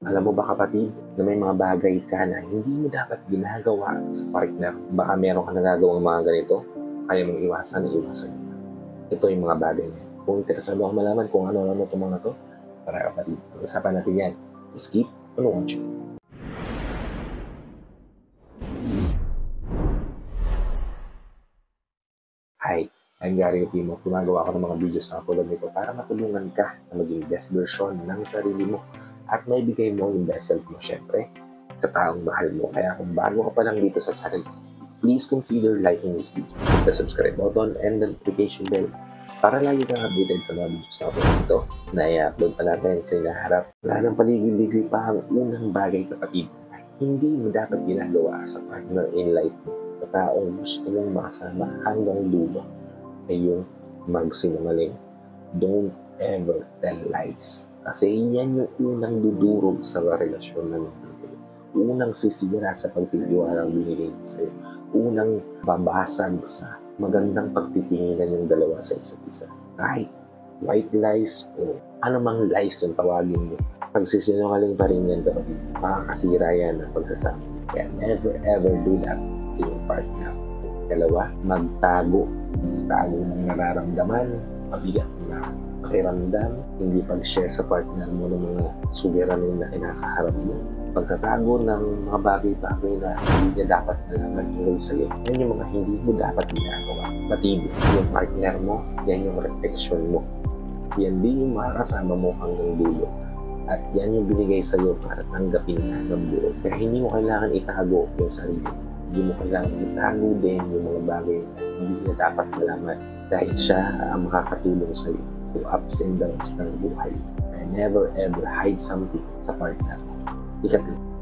Alam mo ba kapatid, na may mga bagay ka na hindi mo dapat ginagawa sa partner? Baka meron ka nagagawang mga ganito, kaya mong iwasan mo. Ito yung mga bagay niya. Kung interesado ako malaman kung ano-ano itong mga to, para kapatid, pag-usapan natin yan. Skip and watch it. Hi, I'm Gary Opimo. Gumagawa ako ng mga videos na tulad nito para matulungan ka na maging best version ng sarili mo at maibigay mo yung best self mo syempre sa taong mahal mo. Kaya kung bago ka pa lang dito sa channel, please consider liking this video, hit the subscribe button and the notification bell para lagi kang updated sa mga videos na tulad nito na i-upload pa natin sa inaharap. Wala nang paligid-ligid pa ang unang bagay kapatid na hindi mo dapat ginagawa sa partner in life mo, sa taong gusto mong makasama hanggang dulo, ay yung magsinungaling. Don't ever tell lies. Kasi yan yung unang dudurog sa relasyon ng unang sisira sa pagtitiwala ang binigay sa'yo. Unang babasag sa magandang pagtitinginan yung dalawa sa isa't isa. Kahit white lies o anumang lies yung tawagin mo, pagsisinungaling pa rin yan kapatid. Makakasira yan ng pagsasama. Kaya never ever do that to your partner. Dalawa, magtago ng nararamdaman, mabigat na pakiramdam, hindi pag-share sa partner mo ng mga suliranin na kinakaharap mo. Pagtatago ng mga bagay-bagay na hindi niya dapat nalaman tungkol sa'yo. Yan yung mga hindi mo dapat ginagawa. Matibig, yung partner mo, yan yung reflection mo. Yan din yung makakasama mo hanggang dulo. At yan yung binigay sa'yo para tanggapin ka ng buo. Kaya hindi mo kailangan itago yung sarili mo. Hindi mo kailangan itago din yung mga bagay na hindi niya dapat malaman dahil siya ang makakatulong sa iyo to ups and downs ng buhay. And never ever hide something sa partner.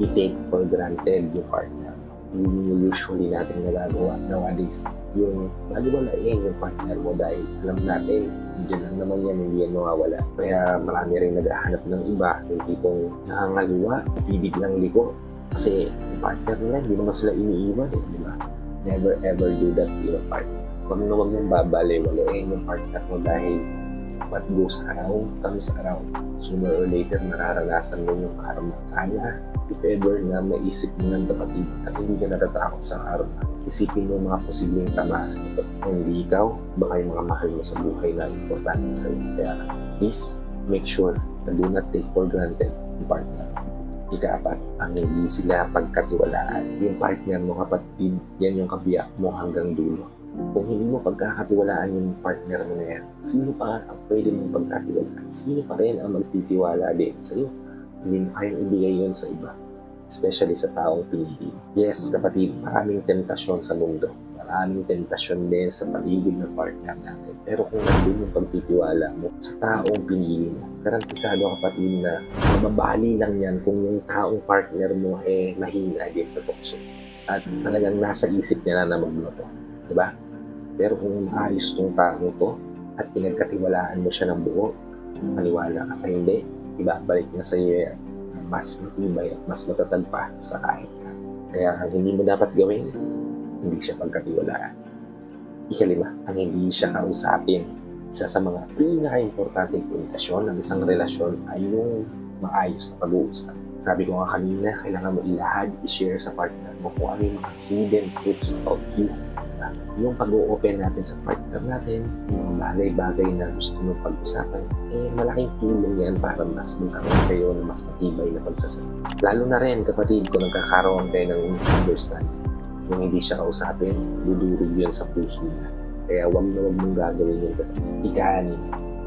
I-take for granted yung partner. Hindi usually natin nagagawa nowadays. Yung baliwalain yung partner mo dahil alam natin, dyan lang naman yan, hindi yan mawawala. Kaya marami rin naghahanap ng iba, yung tipong nangangaliwa, bibig lang liko. Kasi yung partner nila, hindi naman sila iniiwan eh, di ba? Never ever do that to your partner. Huwag na huwag mong babaliwalain yung partner mo dahil what goes around comes around. Sooner or later, mararanasan mo yung karma. Sana, if ever na maisip mo ng kapatid at hindi ka natatakot sa karma, isipin mo mga posibleng tamaan nito. Hindi ikaw, baka yung mga mahal mo sa buhay na importante sa'yo. Kaya, please, make sure na do not take for granted yung partner. Ika-apat, ang hindi sila pagkatiwalaan. Yung partner mo kapatid, yan yung kabiyak mo hanggang dulo. Kung hindi mo pagkakatiwalaan yung partner mo na yan, sino pa ang pwede mong pagkatiwalaan? Sino pa rin ang magtitiwala din sa iyo? Hindi mo kayang ibigay yun sa iba, especially sa taong pinili. Yes, kapatid, maraming tentasyon sa mundo. Maraming tentasyon din sa paligid ng partner natin. Pero kung nandun yung pagtitiwala mo sa taong pinili mo, garantisado kapatid na mababali lang yan kung yung taong partner mo mahina din sa tukso. At talagang nasa isip niya na magluto. Diba? Pero kung maayos tong taong to at pinagkatiwalaan mo siya ng buo, maniwala ka sa hindi, ibabalik niya sa iyo mas matibay at mas matatag pa sa kahit na. Kaya ang hindi mo dapat gawin, hindi siya pagkatiwalaan. Ikalima, ang hindi siya kausapin. Isa sa mga pinaka-importanting pundasyon ng isang relasyon ay yung maayos na pag-uusap. Sabi ko nga kanina, kailangan mo ilahad, i-share sa partner mo kung ano yung mga hidden truths about you. Yung pag-o-open natin sa partner natin, yung bagay-bagay na gusto mong pag-usapan, malaking tulong yan para mas magkaroon kayo ng mas matibay na pagsasama. Lalo na rin kapatid, kung nagkakaroon kayo ng misunderstanding, yung hindi siya kausapin, dudurog yun sa puso niya. Kaya wag na wag mong gagawin yun kapatid. Ikanin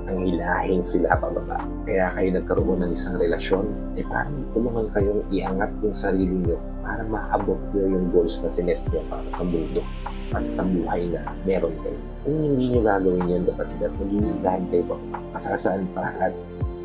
ang hilahin sila pababa. Kaya kayo nagkaroon ng isang relasyon, parang tulungan kayong iangat yung sarili nyo para maabot nyo yung goals na sinet nyo para sa mundo at sa buhay na meron kayo. Kung hindi nyo gagawin yan kapatid at maghihilahin kayo pa, masasaan pa at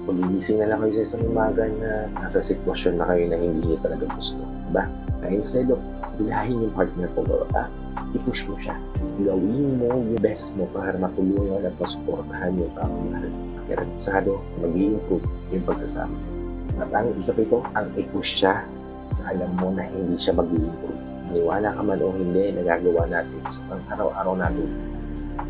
magigising na lang kayo sa isang umaga na nasa sitwasyon na kayo na hindi nyo talaga gusto. Diba? Na instead of hilahin yung partner ko ba, i-push mo siya. Gawin mo yung best mo para matulungan at masuportahan yung taong mahal. Garantisado, mag-i-improve yung pagsasama. At ang ikapito, ang i-push siya sa alam mo na hindi siya mag-i-improve. Maniwala ka man o hindi, nagagawa natin sa pang-araw-araw natin.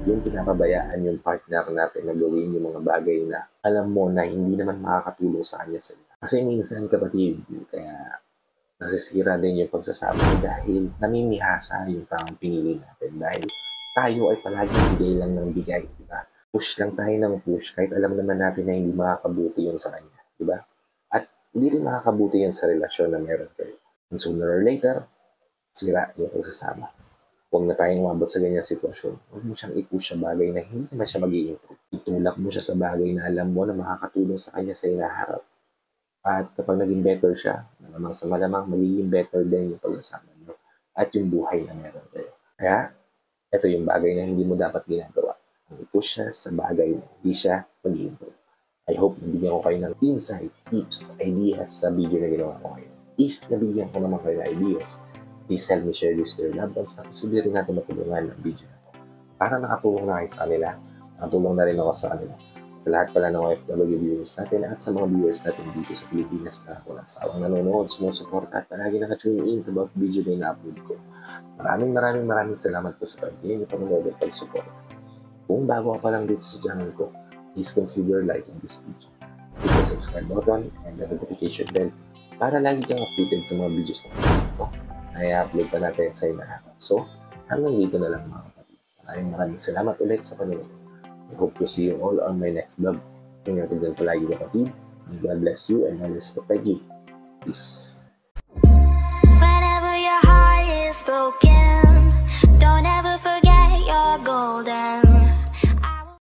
Yung pinapabayaan yung partner natin na gawin yung mga bagay na alam mo na hindi naman makakatulong sa kanya sa iyo. Kasi minsan kapatid, kaya nasisira din yung pagsasama dahil namimihasa yung taong pinili natin. Dahil tayo ay palagi bigay lang ng bigay, di ba? Push lang tayo ng push kahit alam naman natin na hindi makakabuti yun sa kanya, di ba? At hindi rin makakabuti yan sa relasyon na meron kayo. And sooner or later, sira yung pagsasama. Huwag na tayong umabot sa ganyang sitwasyon. Huwag mo siyang i-push sa bagay na hindi naman siya mag-i-improve. Itulak mo siya sa bagay na alam mo na makakatulong sa kanya sa inaharap. At kapag naging better siya, malamang sa malamang magiging better din yung pagsasama mo at yung buhay na meron kayo. Kaya, ito yung bagay na hindi mo dapat ginagawa. Ang i-push siya sa bagay na hindi siya mag-i-improve. I hope nabigyan ko kayo ng insight, tips, ideas sa video na ginawa ko ngayon. If nabigyan ko naman kayo ng ideas, please help me share this to your loved ones na posible rin natin matulungan ng video na ito. Para nakatulong na kayo sa kanila, nakatulong na rin ako sa kanila. Sa lahat pala ng OFW viewers natin at sa mga viewers natin dito sa Pilipinas na walang sawang nanonood, sumusuporta at palagi nakatune in sa bawat video na ina-upload ko. Maraming salamat po sa pag-ibig, panonood at pag-support. Kung bago ka pa lang dito sa channel ko, please consider liking this video. Hit the subscribe button and the notification bell para lagi kang updated sa mga videos na ito na i-upload pa natin sa inaharap. So, hanggang dito na lang mga kapatid. Maraming salamat ulit sa panonood. I hope to see you all on my next vlog. Tingnan ko dyan palagi kapatid. God bless you and always protect you. Peace. Whenever your heart is broken, don't ever